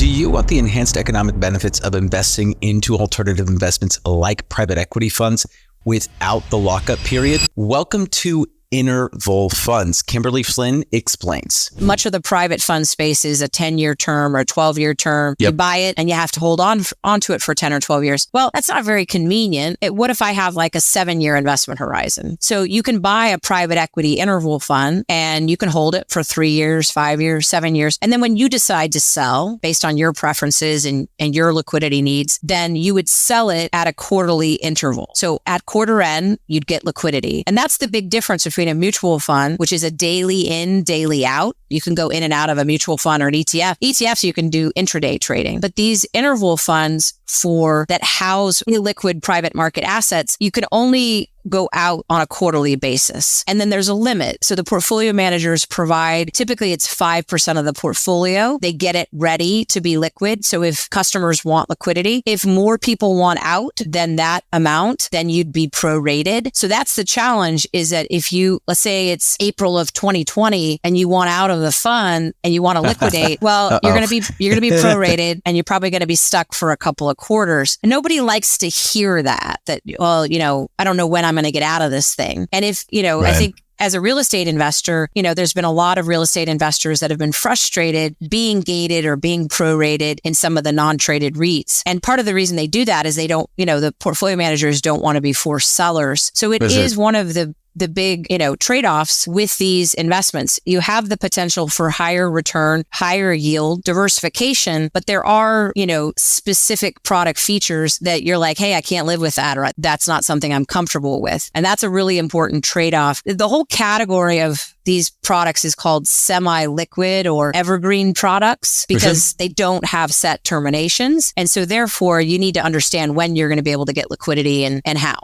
Do you want the enhanced economic benefits of investing into alternative investments like private equity funds without the lockup period? Welcome to Interval Funds. Kimberly Flynn explains. Much of the private fund space is a 10-year term or a 12-year term. Yep. You buy it and you have to hold onto it for 10 or 12 years. Well, that's not very convenient. What if I have like a 7-year investment horizon? So you can buy a private equity interval fund and you can hold it for 3 years, 5 years, 7 years. And then when you decide to sell based on your preferences and your liquidity needs, then you would sell it at a quarterly interval. So at quarter end, you'd get liquidity. And that's the big difference between a mutual fund, which is a daily in, daily out. You can go in and out of a mutual fund or an ETF. ETFs, you can do intraday trading. But these interval funds that house illiquid private market assets, you can only go out on a quarterly basis. And then there's a limit. So the portfolio managers provide, typically it's 5% of the portfolio. They get it ready to be liquid. So if customers want liquidity, if more people want out than that amount, then you'd be prorated. So that's the challenge, is that if you, let's say it's April of 2020 and you want out of the fund and you want to liquidate, well, you're going to be prorated and you're probably going to be stuck for a couple of quarters. And nobody likes to hear that, well, I don't know when I'm going to get out of this thing. And if, right. I think as a real estate investor, there's been a lot of real estate investors that have been frustrated being gated or being prorated in some of the non-traded REITs. And part of the reason they do that is they don't, the portfolio managers don't want to be forced sellers. So it is one of the big, trade-offs with these investments. You have the potential for higher return, higher yield, diversification, but there are, specific product features that you're like, hey, I can't live with that, or that's not something I'm comfortable with. And that's a really important trade-off. The whole category of these products is called semi-liquid or evergreen products because they don't have set terminations. And so therefore you need to understand when you're going to be able to get liquidity and how.